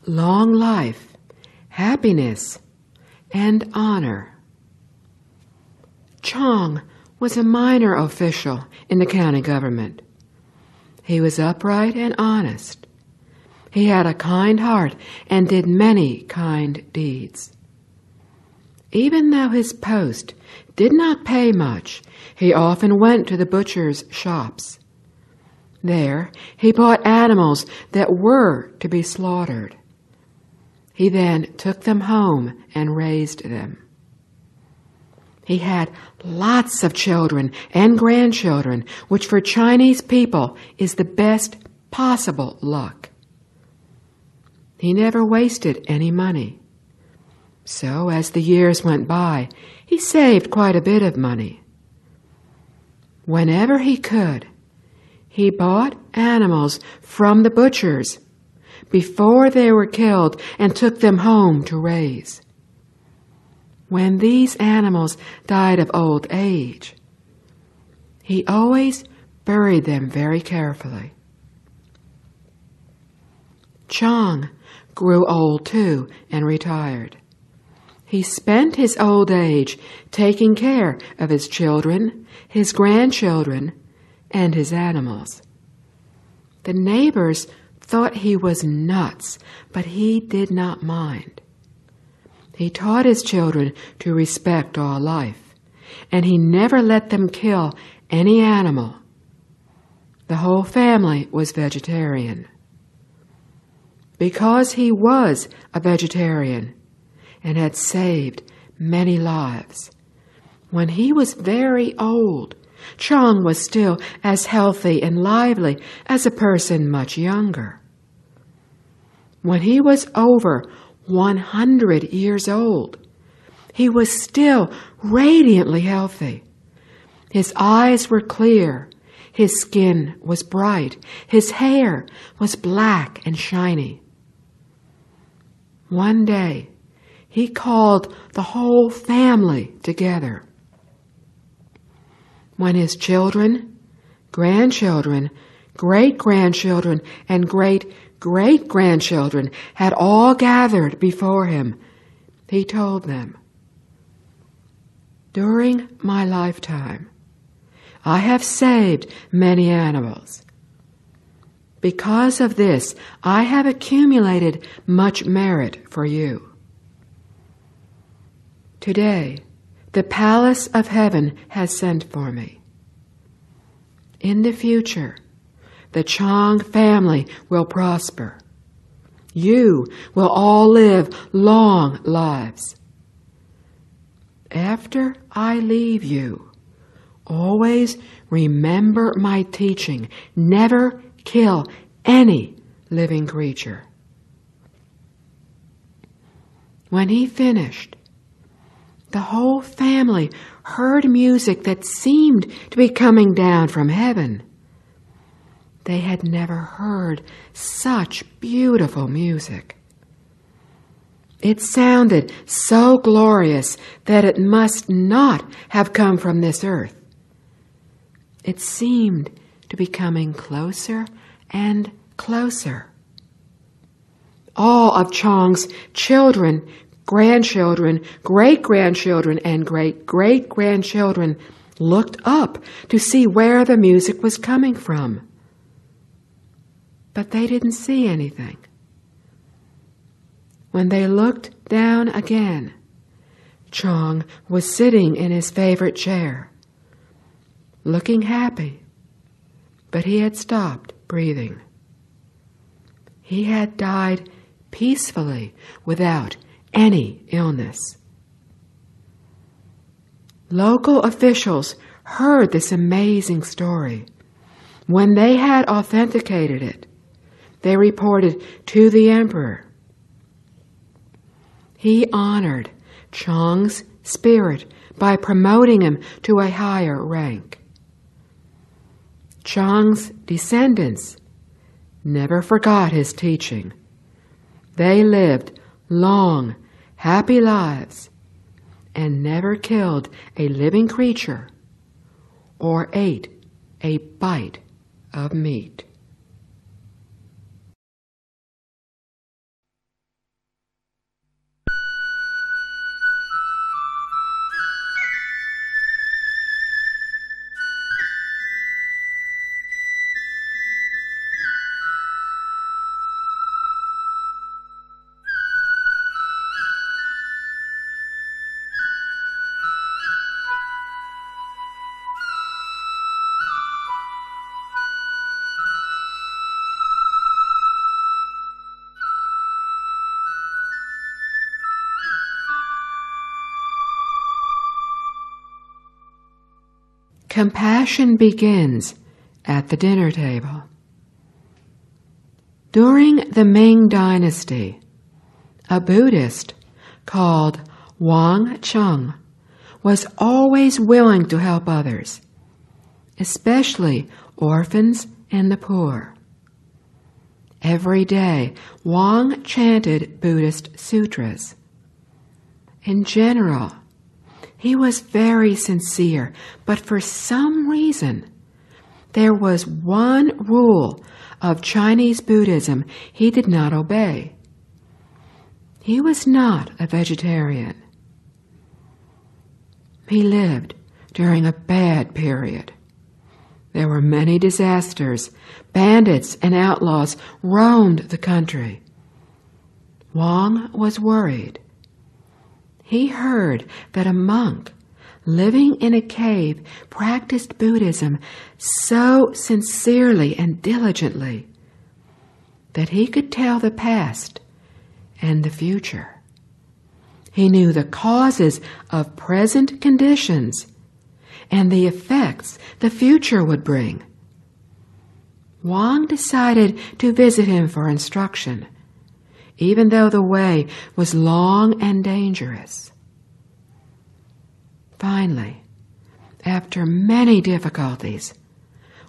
long life, happiness, and honor. Chong was a minor official in the county government. He was upright and honest. He had a kind heart and did many kind deeds. Even though his post did not pay much, he often went to the butcher's shops. There, he bought animals that were to be slaughtered. He then took them home and raised them. He had lots of children and grandchildren, which for Chinese people is the best possible luck. He never wasted any money. So, as the years went by, he saved quite a bit of money. Whenever he could, he bought animals from the butchers before they were killed and took them home to raise. When these animals died of old age, he always buried them very carefully. Chong grew old too and retired. He spent his old age taking care of his children, his grandchildren, and his animals. The neighbors thought he was nuts, but he did not mind. He taught his children to respect all life, and he never let them kill any animal. The whole family was vegetarian. Because he was a vegetarian and had saved many lives, when he was very old, Chong was still as healthy and lively as a person much younger. When he was over 100 years old, he was still radiantly healthy. His eyes were clear, his skin was bright, his hair was black and shiny. One day, he called the whole family together. When his children, grandchildren, great-grandchildren, and great-great-grandchildren had all gathered before him, he told them, "During my lifetime, I have saved many animals. Because of this, I have accumulated much merit for you. Today, the palace of heaven has sent for me. In the future, the Chong family will prosper. You will all live long lives. After I leave you, always remember my teaching. Never kill any living creature." When he finished, the whole family heard music that seemed to be coming down from heaven. They had never heard such beautiful music. It sounded so glorious that it must not have come from this earth. It seemed to be coming closer and closer. All of Chong's children, grandchildren, great-grandchildren, and great-great-grandchildren looked up to see where the music was coming from. But they didn't see anything. When they looked down again, Chong was sitting in his favorite chair, looking happy, but he had stopped breathing. He had died peacefully without any illness. Local officials heard this amazing story. When they had authenticated it, they reported to the emperor. He honored Chong's spirit by promoting him to a higher rank. Chong's descendants never forgot his teaching. They lived long, happy lives and never killed a living creature or ate a bite of meat. Compassion begins at the dinner table. During the Ming Dynasty, a Buddhist called Wang Chung was always willing to help others, especially orphans and the poor. Every day, Wang chanted Buddhist sutras. In general, he was very sincere, but for some reason, there was one rule of Chinese Buddhism he did not obey. He was not a vegetarian. He lived during a bad period. There were many disasters. Bandits and outlaws roamed the country. Wang was worried. He heard that a monk living in a cave practiced Buddhism so sincerely and diligently that he could tell the past and the future. He knew the causes of present conditions and the effects the future would bring. Wang decided to visit him for instruction, even though the way was long and dangerous. Finally, after many difficulties,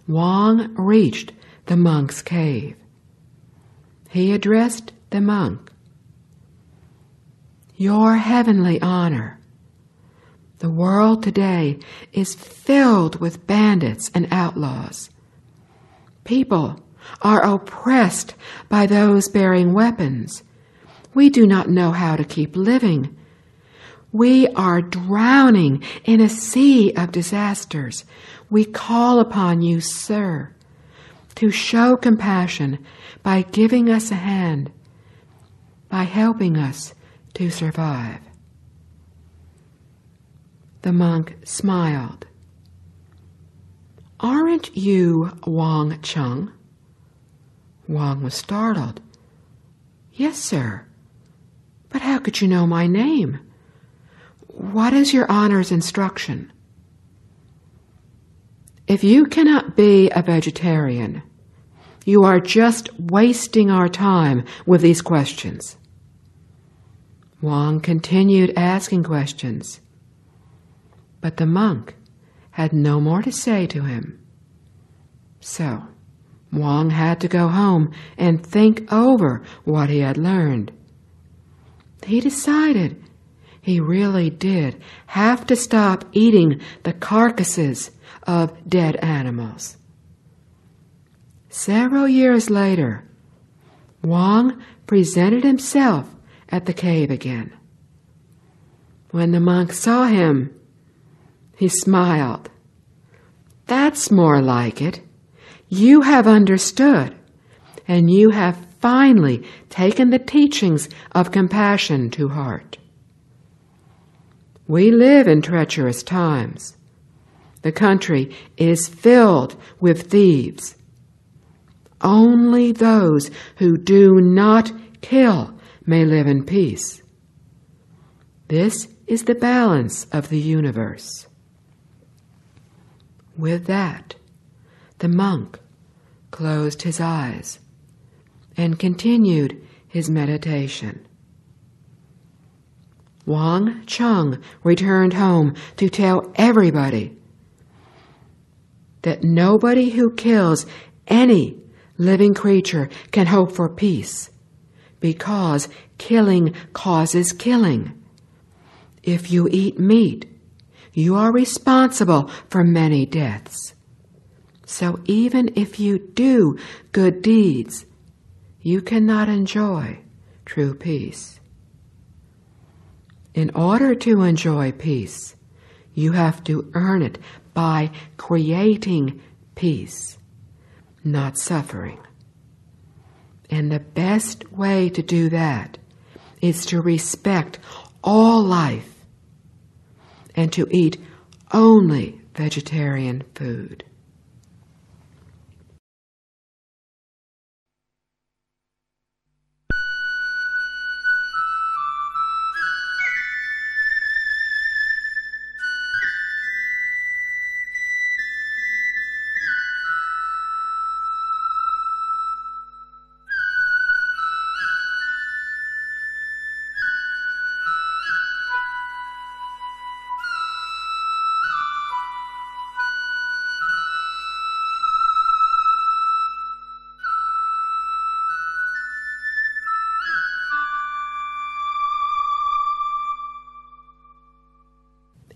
Wang reached the monk's cave. He addressed the monk. "Your heavenly honor, the world today is filled with bandits and outlaws. People are oppressed by those bearing weapons. We do not know how to keep living. We are drowning in a sea of disasters. We call upon you, sir, to show compassion by giving us a hand, by helping us to survive." The monk smiled. "Aren't you Wang Chung?" Wang was startled. "Yes, sir. But how could you know my name? What is your honor's instruction?" "If you cannot be a vegetarian, you are just wasting our time with these questions." Wang continued asking questions, but the monk had no more to say to him. So Wang had to go home and think over what he had learned. He decided he really did have to stop eating the carcasses of dead animals. Several years later, Wang presented himself at the cave again. When the monk saw him, he smiled. "That's more like it. You have understood, and you have finally taken the teachings of compassion to heart. We live in treacherous times. The country is filled with thieves. Only those who do not kill may live in peace. This is the balance of the universe." With that, the monk closed his eyes and continued his meditation. Wang Chung returned home to tell everybody that nobody who kills any living creature can hope for peace, because killing causes killing. If you eat meat, you are responsible for many deaths. So even if you do good deeds, you cannot enjoy true peace. In order to enjoy peace, you have to earn it by creating peace, not suffering. And the best way to do that is to respect all life and to eat only vegetarian food.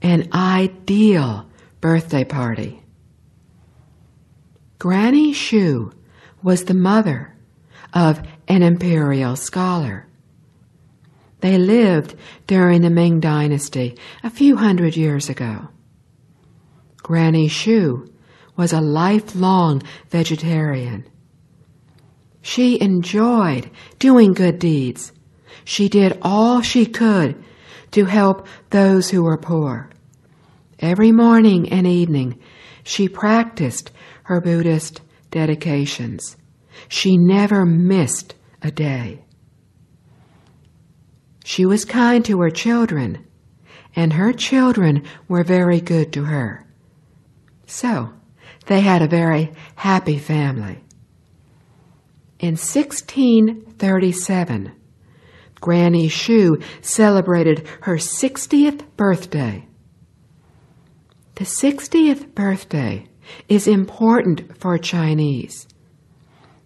an ideal birthday party. Granny Shu was the mother of an imperial scholar. They lived during the Ming Dynasty a few hundred years ago. Granny Shu was a lifelong vegetarian. She enjoyed doing good deeds. She did all she could to help those who were poor. Every morning and evening, she practiced her Buddhist dedications. She never missed a day. She was kind to her children, and her children were very good to her. So, they had a very happy family. In 1637, Granny Shu celebrated her 60th birthday. The 60th birthday is important for Chinese,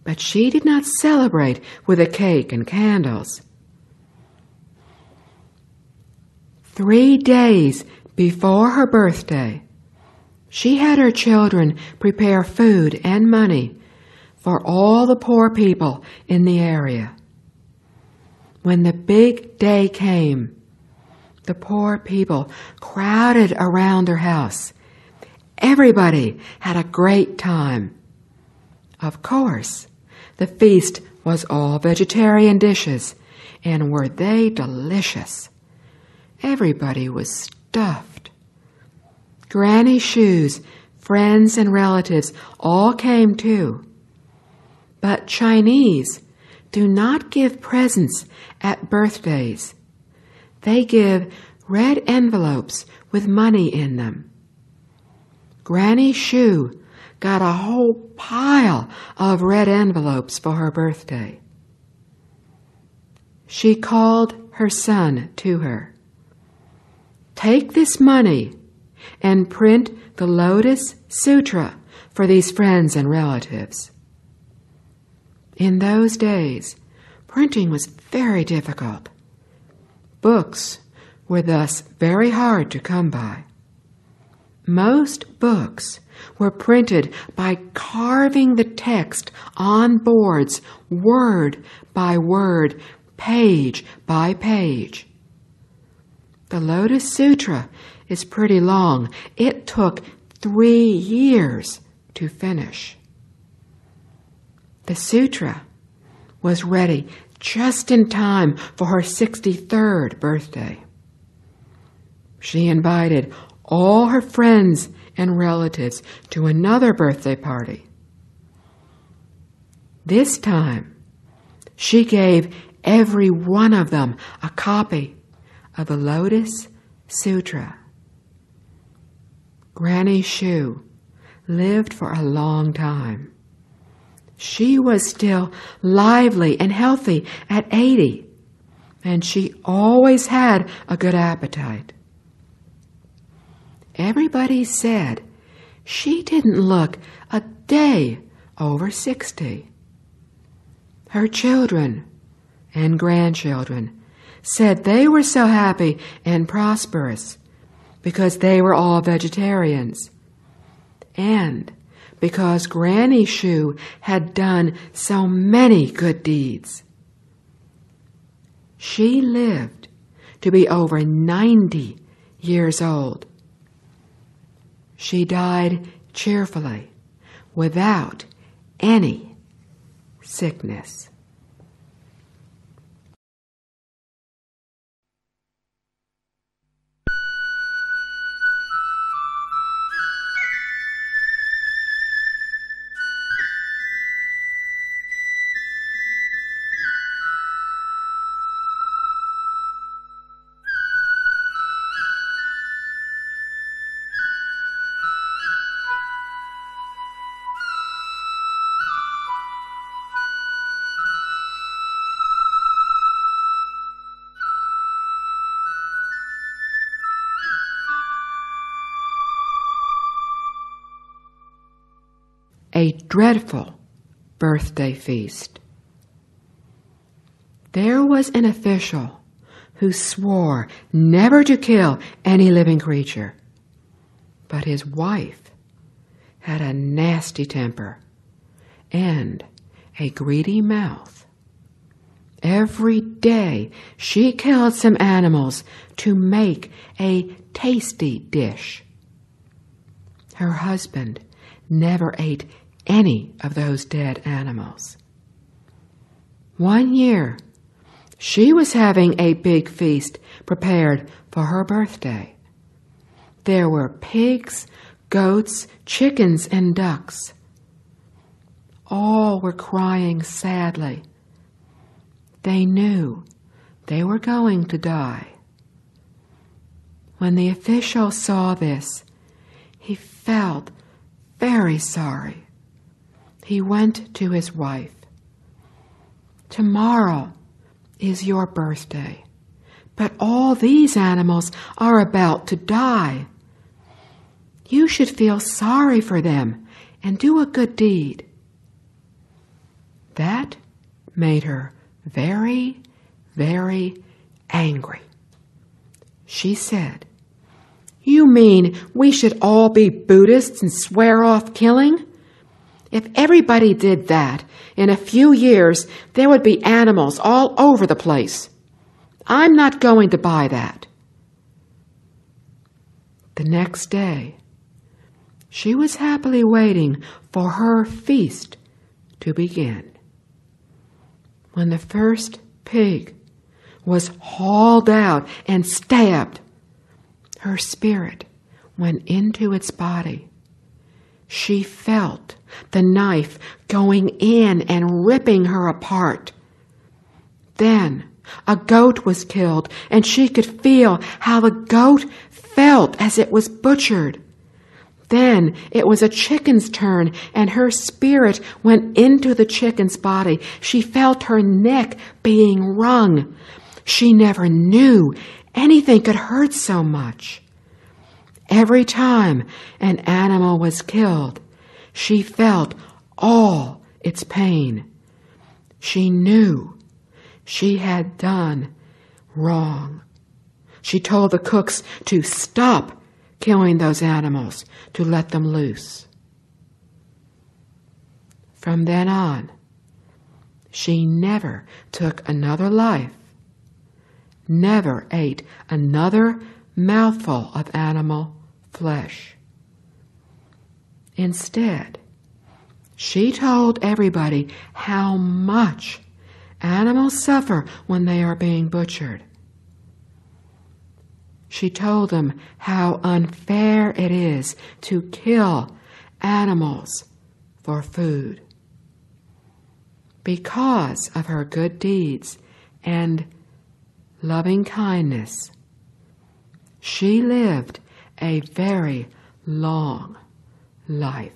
but she did not celebrate with a cake and candles. 3 days before her birthday, she had her children prepare food and money for all the poor people in the area. When the big day came, the poor people crowded around her house. Everybody had a great time. Of course, the feast was all vegetarian dishes, and were they delicious. Everybody was stuffed. Granny Shu's friends and relatives all came too. But Chinese do not give presents at birthdays. They give red envelopes with money in them. Granny Shu got a whole pile of red envelopes for her birthday. She called her son to her. "Take this money and print the Lotus Sutra for these friends and relatives." In those days, printing was very difficult. Books were thus very hard to come by. Most books were printed by carving the text on boards, word by word, page by page. The Lotus Sutra is pretty long. It took 3 years to finish. The sutra was ready just in time for her 63rd birthday. She invited all her friends and relatives to another birthday party. This time, she gave every one of them a copy of the Lotus Sutra. Granny Shu lived for a long time. She was still lively and healthy at 80, and she always had a good appetite. Everybody said she didn't look a day over 60. Her children and grandchildren said they were so happy and prosperous because they were all vegetarians, and because Granny Shu had done so many good deeds. She lived to be over 90 years old. She died cheerfully, without any sickness. A dreadful birthday feast. There was an official who swore never to kill any living creature. But his wife had a nasty temper and a greedy mouth. Every day she killed some animals to make a tasty dish. Her husband never ate any of those dead animals. One year, she was having a big feast prepared for her birthday. There were pigs, goats, chickens, and ducks. All were crying sadly. They knew they were going to die. When the official saw this, he felt very sorry. He went to his wife. "Tomorrow is your birthday, but all these animals are about to die. You should feel sorry for them and do a good deed." That made her very, very angry. She said, "You mean we should all be Buddhists and swear off killing? If everybody did that, in a few years there would be animals all over the place. I'm not going to buy that." The next day, she was happily waiting for her feast to begin. When the first pig was hauled out and stabbed, her spirit went into its body. She felt the knife going in and ripping her apart. Then a goat was killed, and she could feel how the goat felt as it was butchered. Then it was a chicken's turn, and her spirit went into the chicken's body. She felt her neck being wrung. She never knew anything could hurt so much. Every time an animal was killed, she felt all its pain. She knew she had done wrong. She told the cooks to stop killing those animals, to let them loose. From then on, she never took another life, never ate another mouthful of animal flesh. Instead, she told everybody how much animals suffer when they are being butchered. She told them how unfair it is to kill animals for food. Because of her good deeds and loving kindness, she lived a very long life.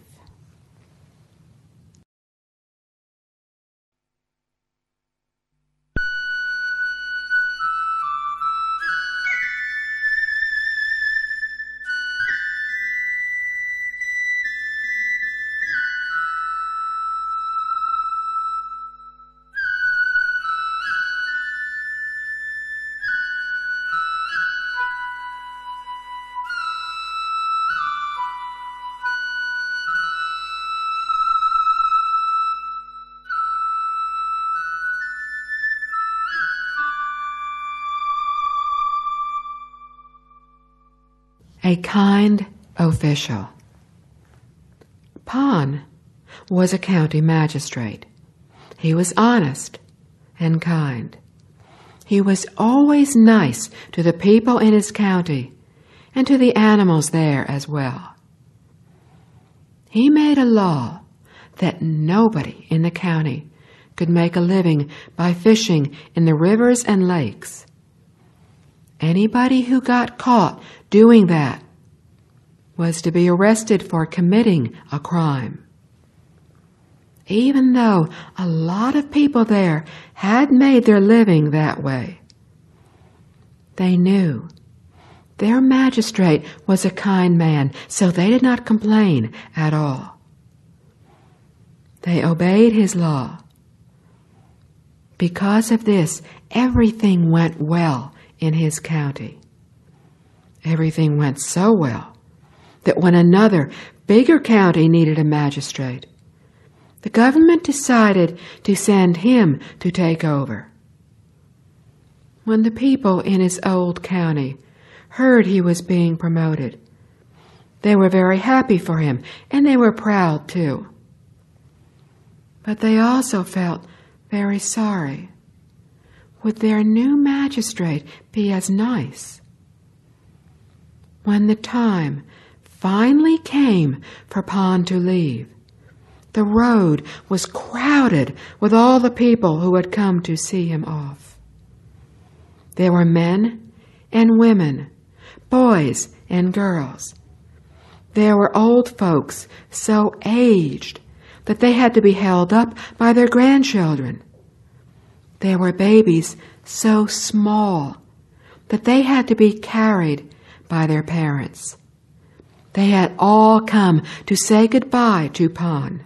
A kind official. Pan was a county magistrate. He was honest and kind. He was always nice to the people in his county and to the animals there as well. He made a law that nobody in the county could make a living by fishing in the rivers and lakes. Anybody who got caught doing that was to be arrested for committing a crime. Even though a lot of people there had made their living that way, they knew their magistrate was a kind man, so they did not complain at all. They obeyed his law. Because of this, everything went well in his county. Everything went so well that when another, bigger county needed a magistrate, the government decided to send him to take over. When the people in his old county heard he was being promoted, they were very happy for him, and they were proud too. But they also felt very sorry. Would their new magistrate be as nice? When the time finally came for Pan to leave, the road was crowded with all the people who had come to see him off. There were men and women, boys and girls. There were old folks so aged that they had to be held up by their grandchildren. There were babies so small that they had to be carried by their parents. They had all come to say goodbye to Pan.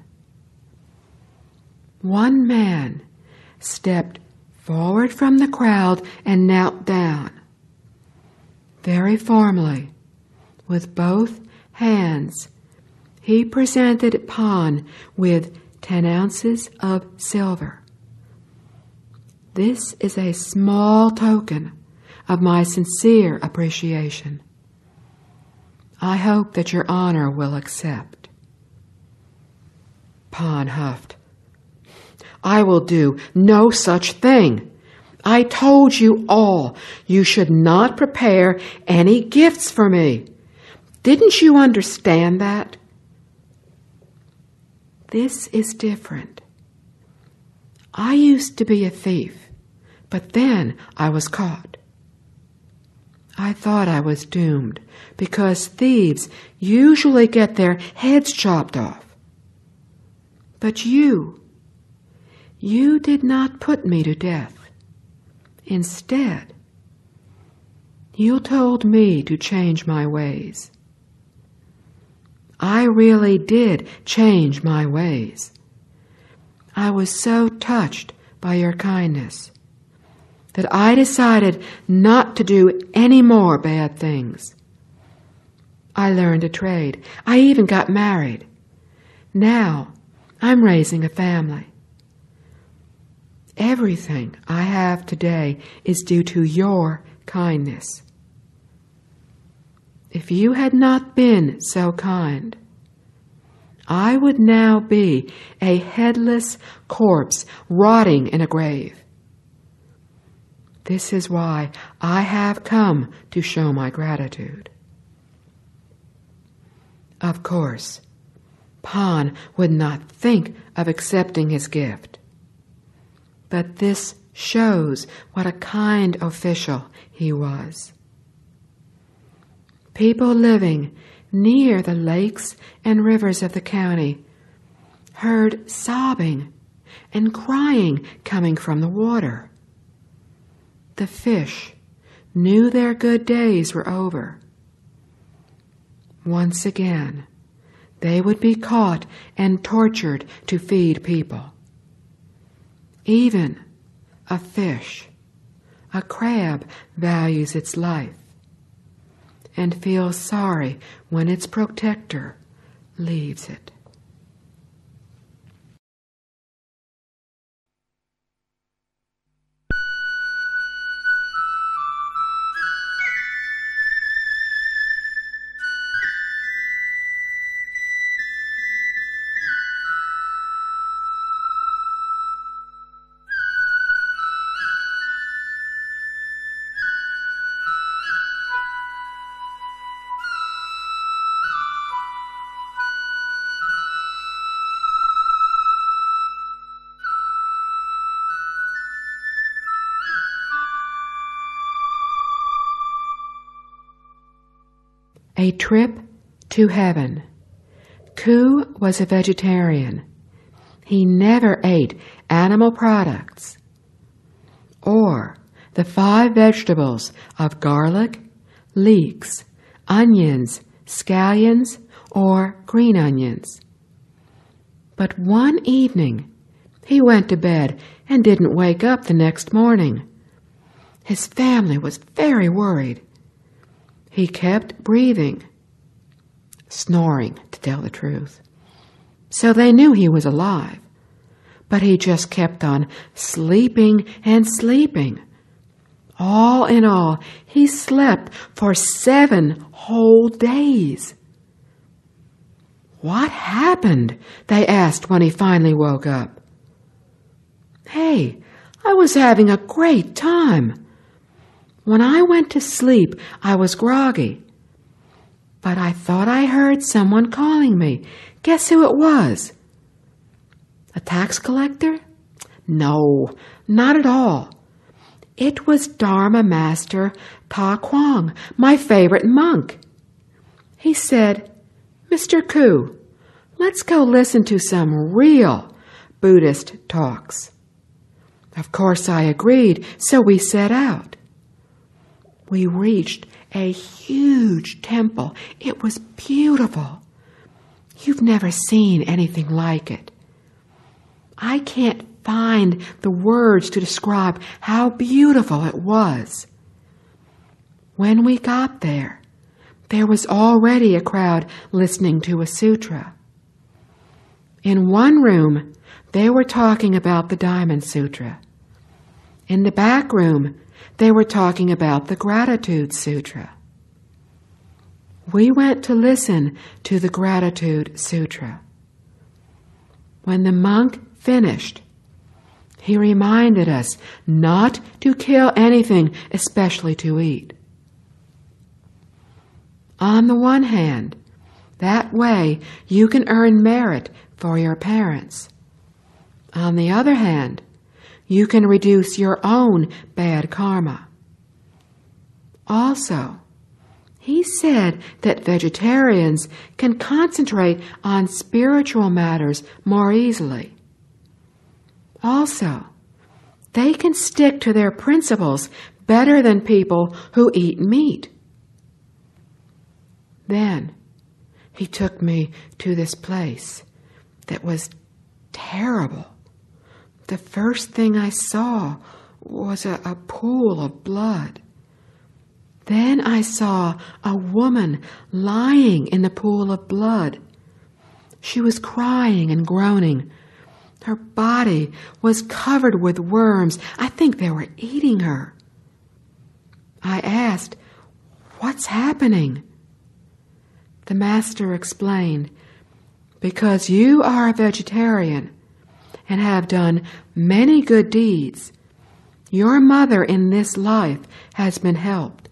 One man stepped forward from the crowd and knelt down. Very formally, with both hands, he presented Pan with 10 ounces of silver. This is a small token of my sincere appreciation. I hope that your honor will accept. Pan huffed. I will do no such thing. I told you all you should not prepare any gifts for me. Didn't you understand that? This is different. I used to be a thief, but then I was caught. I thought I was doomed because thieves usually get their heads chopped off. But you did not put me to death. Instead, you told me to change my ways. I really did change my ways. I was so touched by your kindness that I decided not to do any more bad things. I learned a trade. I even got married. Now I'm raising a family. Everything I have today is due to your kindness. If you had not been so kind, I would now be a headless corpse rotting in a grave. This is why I have come to show my gratitude. Of course, Pan would not think of accepting his gift. But this shows what a kind official he was. People living near the lakes and rivers of the county heard sobbing and crying coming from the water. The fish knew their good days were over. Once again, they would be caught and tortured to feed people. Even a fish, a crab, values its life and feels sorry when its protector leaves it. A trip to heaven. Ku was a vegetarian. He never ate animal products or the 5 vegetables of garlic, leeks, onions, scallions, or green onions. But one evening, he went to bed and didn't wake up the next morning. His family was very worried. He kept breathing, snoring, to tell the truth. So they knew he was alive, but he just kept on sleeping and sleeping. All in all, he slept for 7 whole days. What happened? They asked when he finally woke up. Hey, I was having a great time. When I went to sleep, I was groggy. But I thought I heard someone calling me. Guess who it was? A tax collector? No, not at all. It was Dharma Master Ta Kwang, my favorite monk. He said, Mr. Ku, let's go listen to some real Buddhist talks. Of course I agreed, so we set out. We reached a huge temple. It was beautiful. You've never seen anything like it. I can't find the words to describe how beautiful it was. When we got there, there was already a crowd listening to a sutra. In one room, they were talking about the Diamond Sutra. In the back room, they were talking about the Gratitude Sutra. We went to listen to the Gratitude Sutra. When the monk finished, he reminded us not to kill anything, especially to eat. On the one hand, that way you can earn merit for your parents. On the other hand, you can reduce your own bad karma. Also, he said that vegetarians can concentrate on spiritual matters more easily. Also, they can stick to their principles better than people who eat meat. Then he took me to this place that was terrible. The first thing I saw was a pool of blood. Then I saw a woman lying in the pool of blood. She was crying and groaning. Her body was covered with worms. I think they were eating her. I asked, "What's happening?" The master explained, "Because you are a vegetarian and have done many good deeds, your mother in this life has been helped.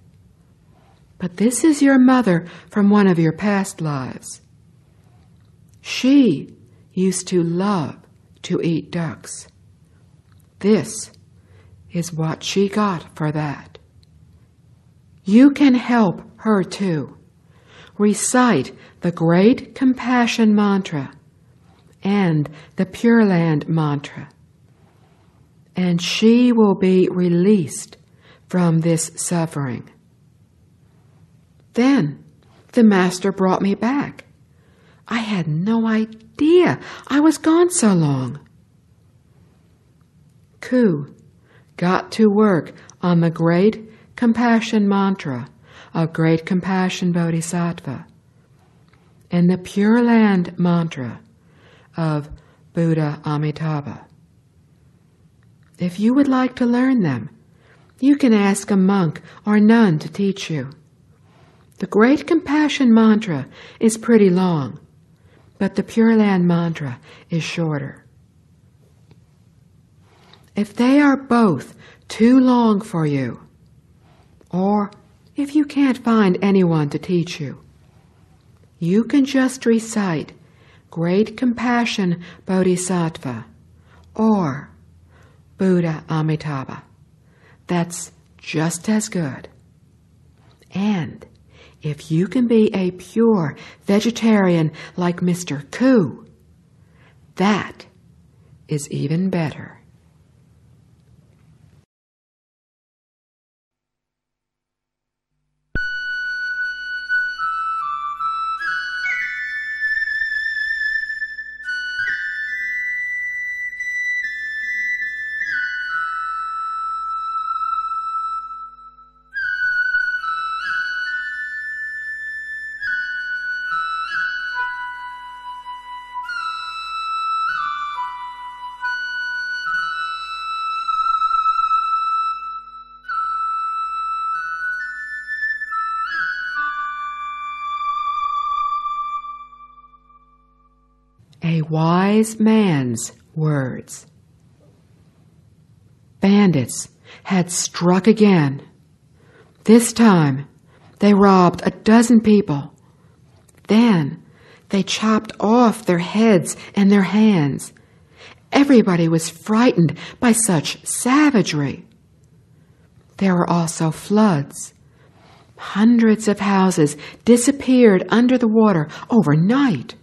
But this is your mother from one of your past lives. She used to love to eat ducks. This is what she got for that. You can help her too. Recite the Great Compassion Mantra and the Pure Land Mantra, and she will be released from this suffering." Then the master brought me back. I had no idea I was gone so long. Ku got to work on the Great Compassion Mantra of Great Compassion Bodhisattva and the Pure Land Mantra of Buddha Amitabha. If you would like to learn them, you can ask a monk or nun to teach you. The Great Compassion Mantra is pretty long, but the Pure Land Mantra is shorter. If they are both too long for you, or if you can't find anyone to teach you, you can just recite Great Compassion Bodhisattva or Buddha Amitabha. That's just as good. And if you can be a pure vegetarian like Mr. Ku, that is even better. a wise man's words. Bandits had struck again. This time, they robbed 12 people. Then, they chopped off their heads and their hands. Everybody was frightened by such savagery. There were also floods. Hundreds of houses disappeared under the water overnight.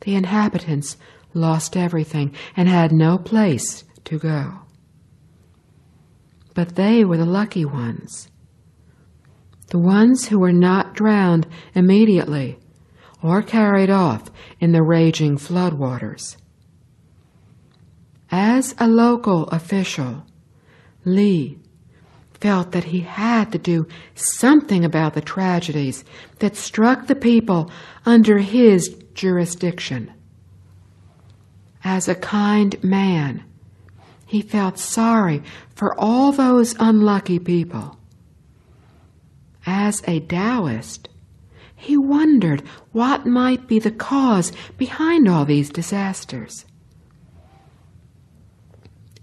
The inhabitants lost everything and had no place to go. But they were the lucky ones, the ones who were not drowned immediately or carried off in the raging floodwaters. As a local official, Lee felt that he had to do something about the tragedies that struck the people under his jurisdiction. As a kind man, he felt sorry for all those unlucky people. As a Taoist, he wondered what might be the cause behind all these disasters.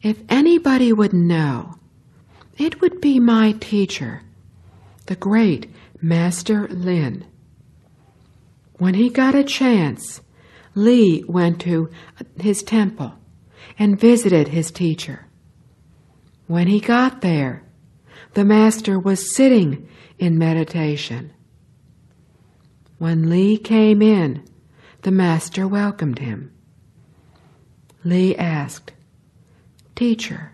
If anybody would know, it would be my teacher, the great Master Lin. When he got a chance, Lee went to his temple and visited his teacher. When he got there, the master was sitting in meditation. When Lee came in, the master welcomed him. Lee asked, "Teacher,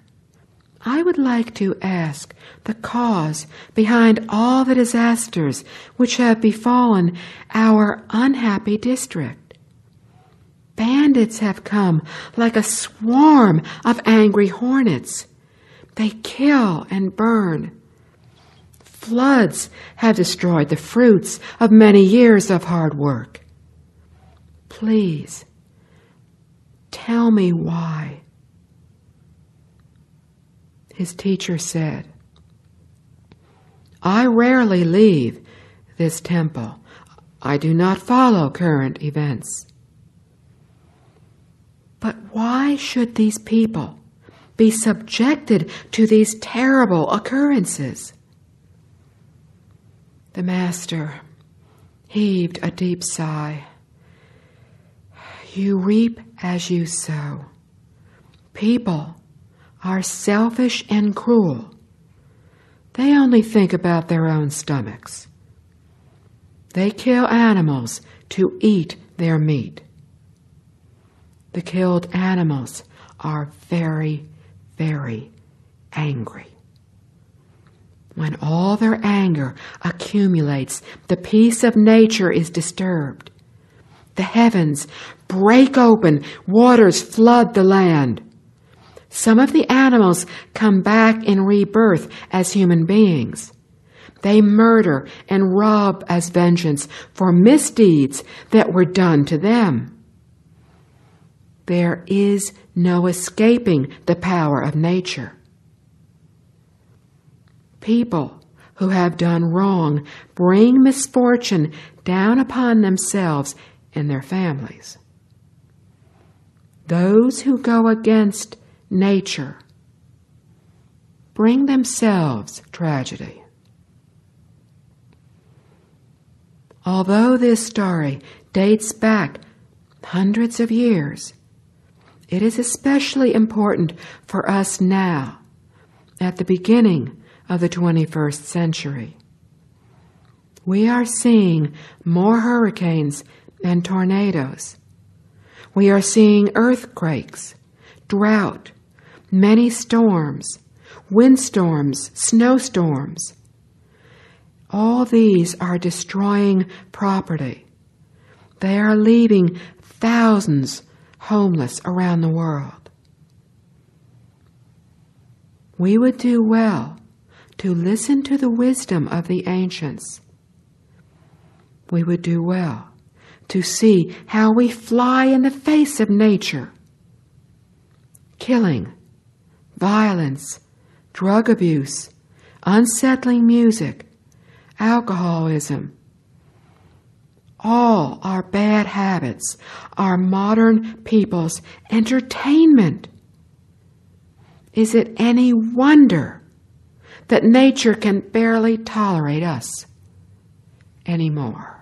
I would like to ask the cause behind all the disasters which have befallen our unhappy district. Bandits have come like a swarm of angry hornets. They kill and burn. Floods have destroyed the fruits of many years of hard work. Please, tell me why." His teacher said, "I rarely leave this temple. I do not follow current events. But why should these people be subjected to these terrible occurrences?" The master heaved a deep sigh. "You reap as you sow. People are selfish and cruel. They only think about their own stomachs. They kill animals to eat their meat. The killed animals are very, very angry. When all their anger accumulates, the peace of nature is disturbed. The heavens break open, waters flood the land. Some of the animals come back in rebirth as human beings. They murder and rob as vengeance for misdeeds that were done to them. There is no escaping the power of nature. People who have done wrong bring misfortune down upon themselves and their families. Those who go against nature bring themselves tragedy. Although this story dates back hundreds of years, it is especially important for us now, at the beginning of the 21st century. We are seeing more hurricanes and tornadoes. We are seeing earthquakes, drought, many storms, windstorms, snowstorms. All these are destroying property. They are leaving thousands homeless around the world. We would do well to listen to the wisdom of the ancients. We would do well to see how we fly in the face of nature. Killing, violence, drug abuse, unsettling music, alcoholism. all our bad habits are modern people's entertainment. Is it any wonder that nature can barely tolerate us anymore?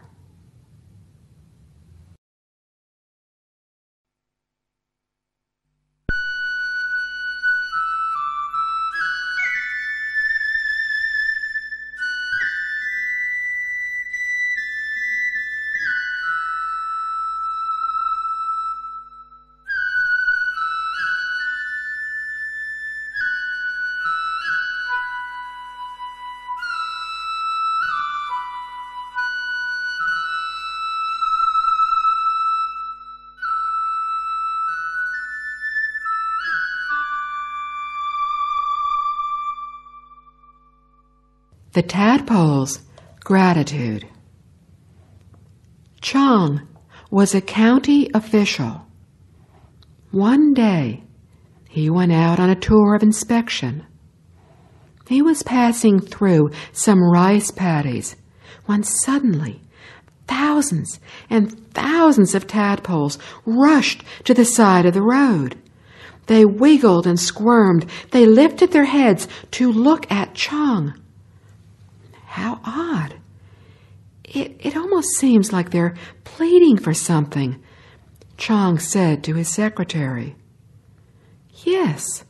The Tadpole's Gratitude. Chang was a county official. One day, he went out on a tour of inspection. He was passing through some rice paddies when suddenly thousands and thousands of tadpoles rushed to the side of the road. They wiggled and squirmed. They lifted their heads to look at Chang. How odd. It almost seems like they're pleading for something, Chang said to his secretary. Yes,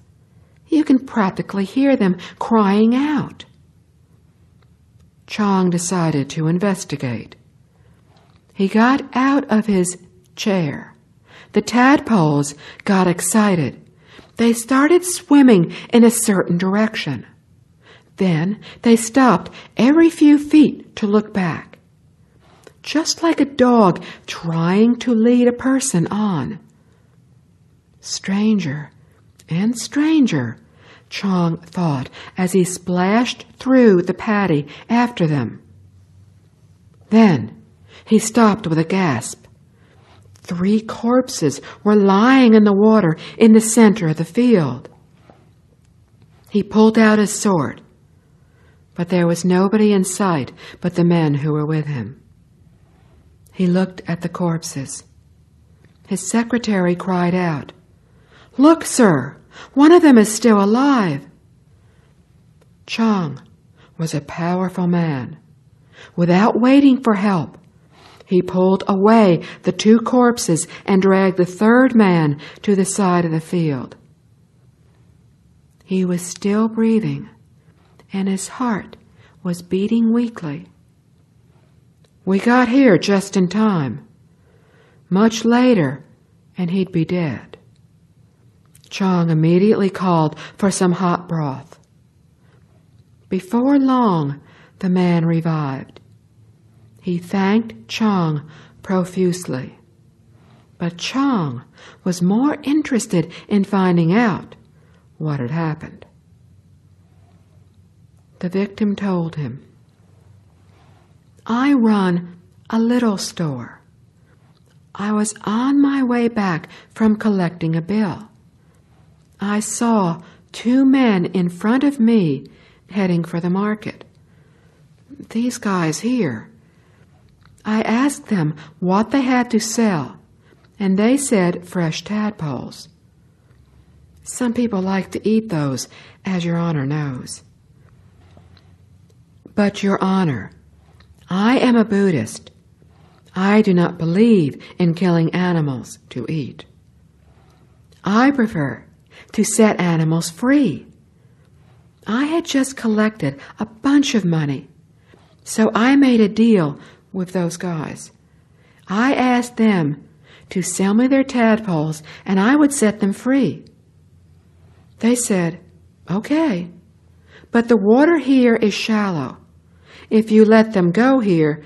you can practically hear them crying out. Chang decided to investigate. He got out of his chair. The tadpoles got excited. They started swimming in a certain direction. Then they stopped every few feet to look back, just like a dog trying to lead a person on. Stranger and stranger, Chang thought as he splashed through the paddy after them. Then he stopped with a gasp. 3 corpses were lying in the water in the center of the field. He pulled out his sword, but there was nobody in sight but the men who were with him. He looked at the corpses. His secretary cried out, "Look, sir, one of them is still alive." Chang was a powerful man. Without waiting for help, he pulled away the 2 corpses and dragged the 3rd man to the side of the field. He was still breathing, and his heart was beating weakly. "We got here just in time. Much later, and he'd be dead." Chang immediately called for some hot broth. Before long, the man revived. He thanked Chang profusely. But Chang was more interested in finding out what had happened. The victim told him, "I run a little store. I was on my way back from collecting a bill. I saw 2 men in front of me heading for the market. These guys here. I asked them what they had to sell, and they said fresh tadpoles. Some people like to eat those, as Your Honor knows. But, Your Honor, I am a Buddhist. I do not believe in killing animals to eat. I prefer to set animals free. I had just collected a bunch of money, so I made a deal with those guys. I asked them to sell me their tadpoles and I would set them free. They said, okay, but the water here is shallow. If you let them go here,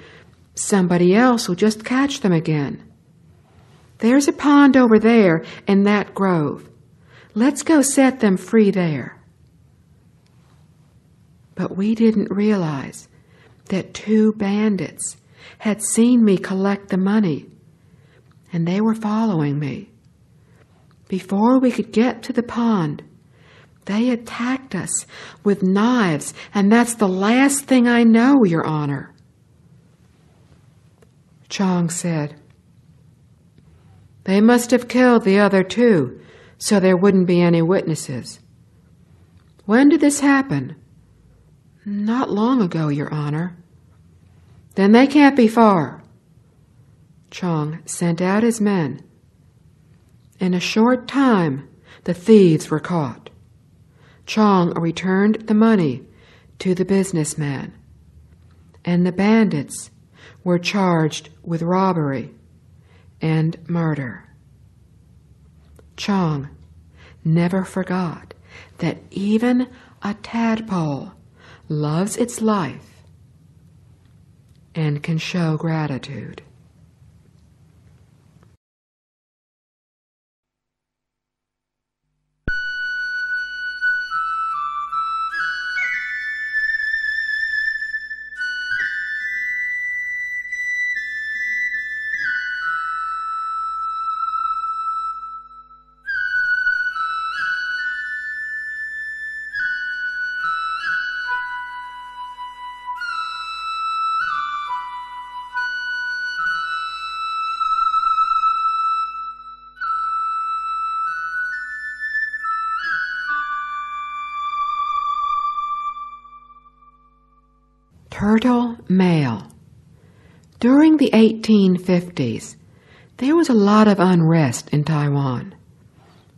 somebody else will just catch them again. There's a pond over there in that grove. Let's go set them free there. But we didn't realize that 2 bandits had seen me collect the money, and they were following me. Before we could get to the pond, they attacked us with knives, and that's the last thing I know, Your Honor." Chang said, "They must have killed the other two, so there wouldn't be any witnesses." "When did this happen?" "Not long ago, Your Honor." "Then they can't be far." Chang sent out his men. In a short time, the thieves were caught. Chang returned the money to the businessman, and the bandits were charged with robbery and murder. Chang never forgot that even a tadpole loves its life and can show gratitude. Turtle Mail. During the 1850s, there was a lot of unrest in Taiwan.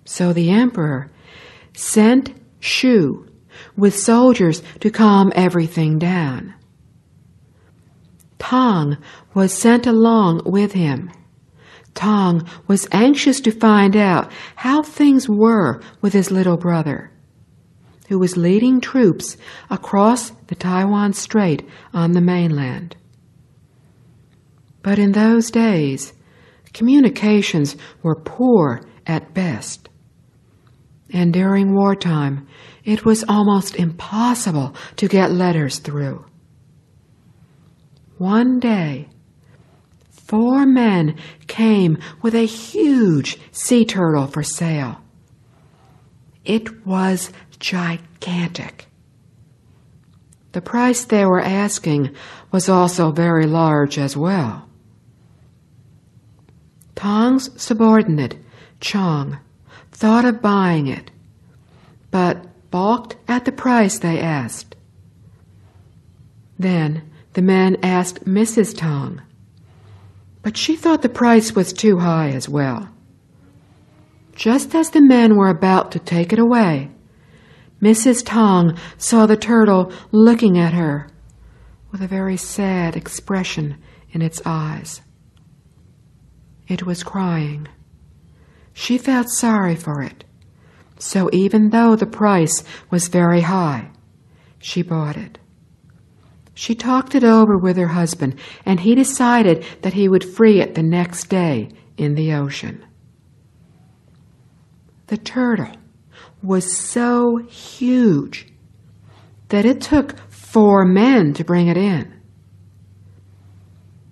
So the emperor sent Shu with soldiers to calm everything down. Tong was sent along with him. Tong was anxious to find out how things were with his little brother, who was leading troops across the Taiwan Strait on the mainland. But in those days, communications were poor at best. And during wartime, it was almost impossible to get letters through. One day, 4 men came with a huge sea turtle for sale. It was gigantic. The price they were asking was also very large as well. Tong's subordinate, Chang, thought of buying it, but balked at the price they asked. Then the men asked Mrs. Tong, but she thought the price was too high as well. Just as the men were about to take it away, Mrs. Tong saw the turtle looking at her with a very sad expression in its eyes. It was crying. She felt sorry for it, so even though the price was very high, she bought it. She talked it over with her husband, and he decided that he would free it the next day in the ocean. The turtle was so huge that it took 4 men to bring it in.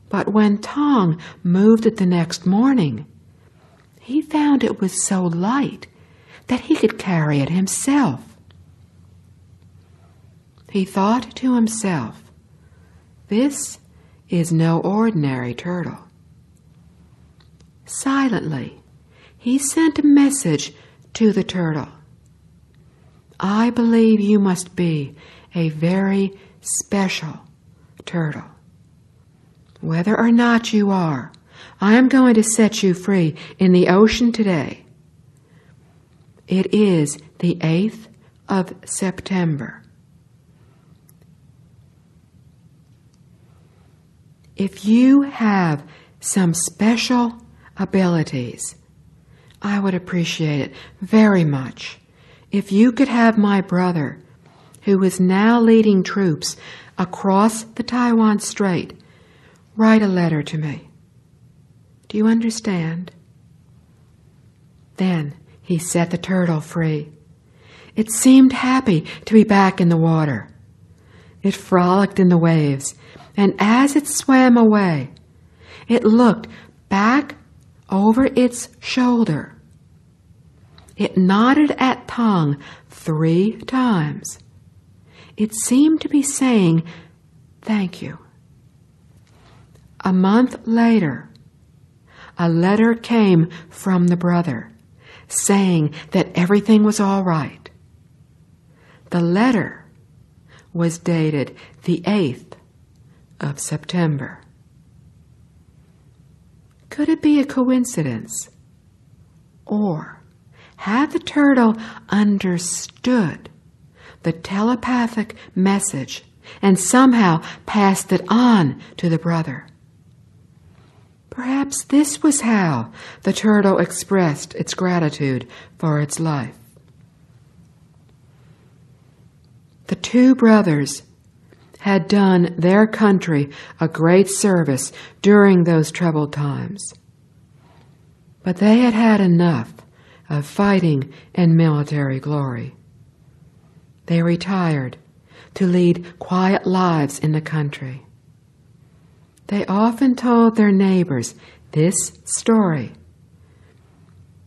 But when Tong moved it the next morning, he found it was so light that he could carry it himself. He thought to himself, "This is no ordinary turtle." Silently, he sent a message to the turtle. "I believe you must be a very special turtle. Whether or not you are, I am going to set you free in the ocean today. It is the 8th of September. If you have some special abilities, I would appreciate it very much if you could have my brother, who is now leading troops across the Taiwan Strait, write a letter to me. Do you understand?" Then he set the turtle free. It seemed happy to be back in the water. It frolicked in the waves, and as it swam away, it looked back over its shoulder. It nodded at Tong 3 times. It seemed to be saying, "Thank you. A month later, a letter came from the brother saying that everything was all right. The letter was dated the 8th of September. Could it be a coincidence? Or had the turtle understood the telepathic message and somehow passed it on to the brother? Perhaps this was how the turtle expressed its gratitude for its life. The two brothers had done their country a great service during those troubled times, but they had had enough of fighting and military glory. They retired to lead quiet lives in the country. They often told their neighbors this story.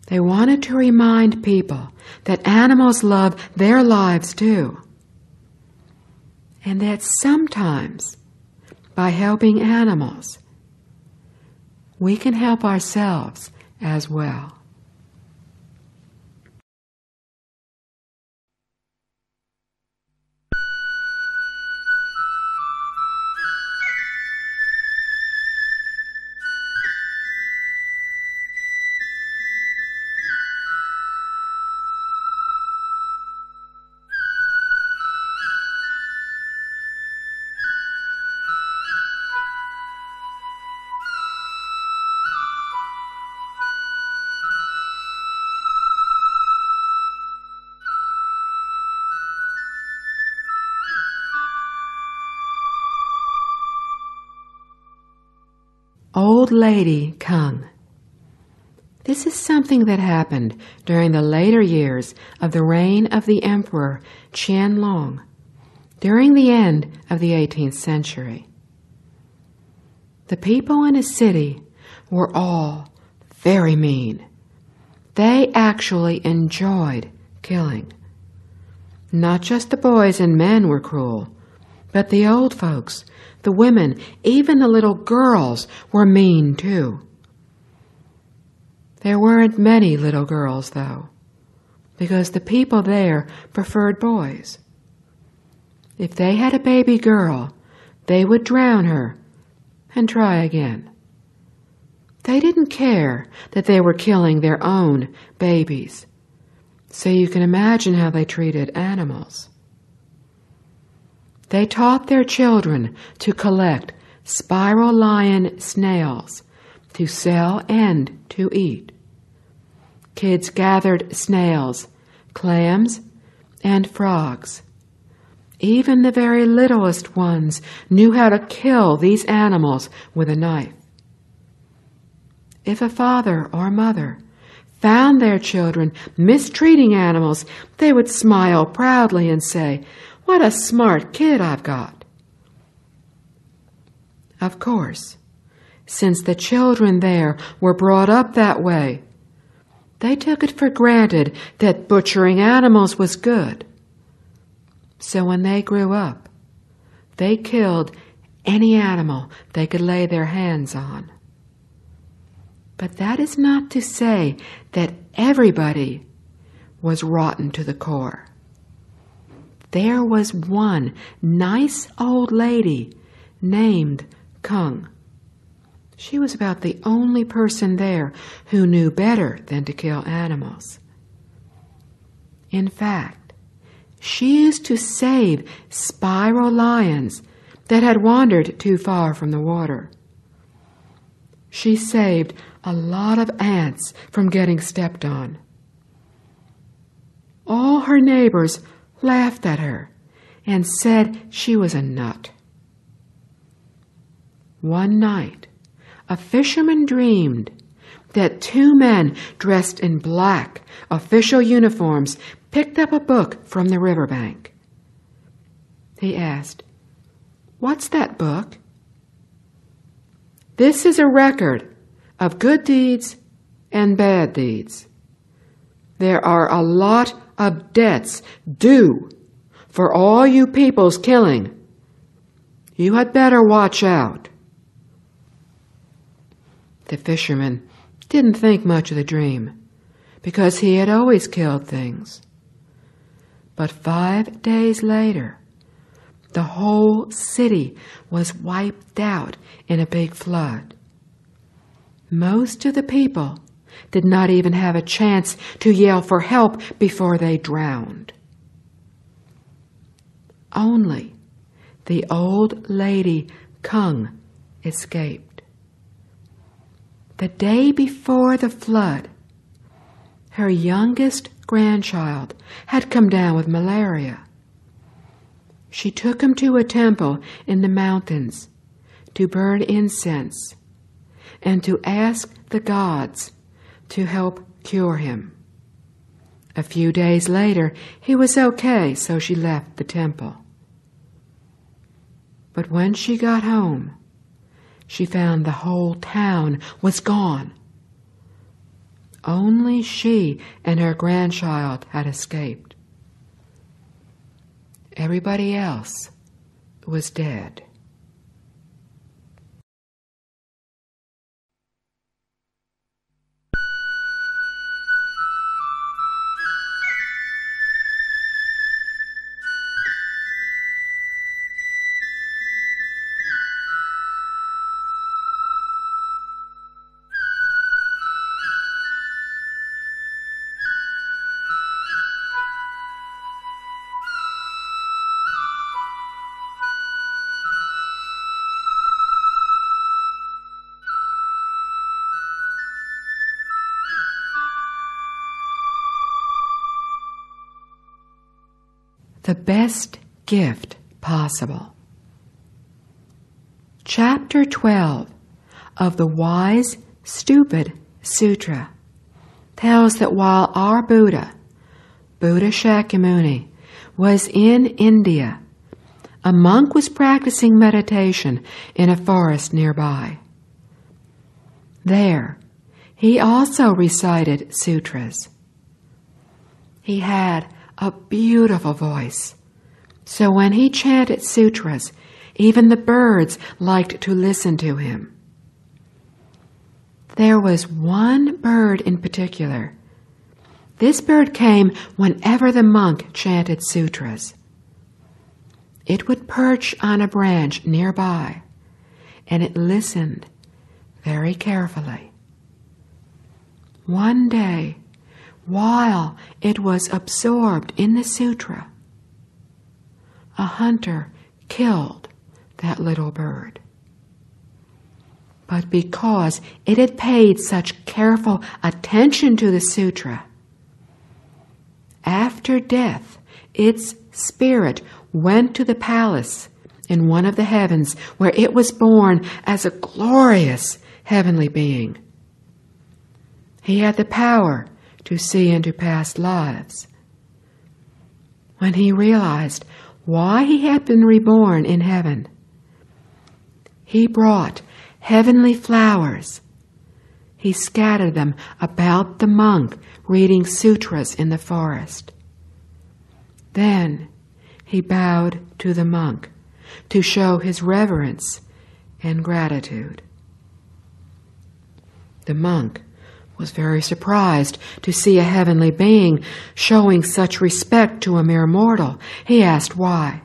They wanted to remind people that animals love their lives too, and that sometimes, by helping animals, we can help ourselves as well. Old Lady Kung. This is something that happened during the later years of the reign of the Emperor Qianlong, during the end of the 18th century. The people in his city were all very mean. They actually enjoyed killing. Not just the boys and men were cruel, but the old folks, the women, even the little girls were mean too. There weren't many little girls, though, because the people there preferred boys. If they had a baby girl, they would drown her and try again. They didn't care that they were killing their own babies, so you can imagine how they treated animals. They taught their children to collect spiral lion snails to sell and to eat. Kids gathered snails, clams, and frogs. Even the very littlest ones knew how to kill these animals with a knife. If a father or mother found their children mistreating animals, they would smile proudly and say, "What a smart kid I've got." Of course, since the children there were brought up that way, they took it for granted that butchering animals was good. So when they grew up, they killed any animal they could lay their hands on. But that is not to say that everybody was rotten to the core. There was one nice old lady named Kung. She was about the only person there who knew better than to kill animals. In fact, she used to save spiral lions that had wandered too far from the water. She saved a lot of ants from getting stepped on. All her neighbors laughed at her and said she was a nut. One night, a fisherman dreamed that two men dressed in black official uniforms picked up a book from the riverbank. He asked, "What's that book?" "This is a record of good deeds and bad deeds. There are a lot of debts due for all you people's killing. You had better watch out." The fisherman didn't think much of the dream, because he had always killed things. But 5 days later, the whole city was wiped out in a big flood. Most of the people did not even have a chance to yell for help before they drowned. Only the old lady Kung escaped. The day before the flood, her youngest grandchild had come down with malaria. She took him to a temple in the mountains to burn incense and to ask the gods to help cure him. A few days later, he was okay, so she left the temple. But when she got home, she found the whole town was gone. Only she and her grandchild had escaped. Everybody else was dead. The best gift possible. Chapter 12 of the Wise Stupid Sutra tells that while our Buddha Shakyamuni, was in India, a monk was practicing meditation in a forest nearby. There, he also recited sutras. He had a beautiful voice, so when he chanted sutras, even the birds liked to listen to him. There was one bird in particular. This bird came whenever the monk chanted sutras. It would perch on a branch nearby, and it listened very carefully. One day, while it was absorbed in the sutra, a hunter killed that little bird. But because it had paid such careful attention to the sutra, after death, its spirit went to the palace in one of the heavens, where it was born as a glorious heavenly being. He had the power to see into past lives. When he realized why he had been reborn in heaven, he brought heavenly flowers. He scattered them about the monk reading sutras in the forest. Then he bowed to the monk to show his reverence and gratitude. The monk was very surprised to see a heavenly being showing such respect to a mere mortal. He asked why.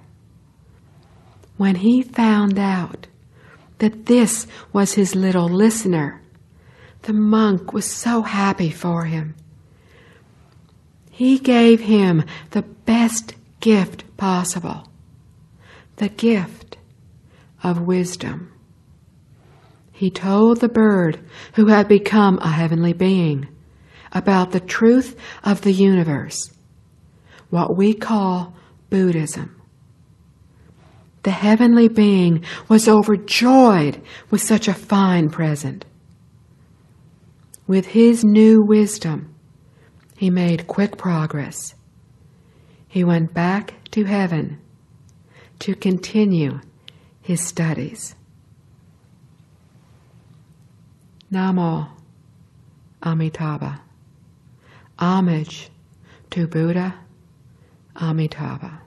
When he found out that this was his little listener, the monk was so happy for him. He gave him the best gift possible, the gift of wisdom. He told the bird, who had become a heavenly being, about the truth of the universe, what we call Buddhism. The heavenly being was overjoyed with such a fine present. With his new wisdom, he made quick progress. He went back to heaven to continue his studies. Namo Amitabha. Homage to Buddha Amitabha.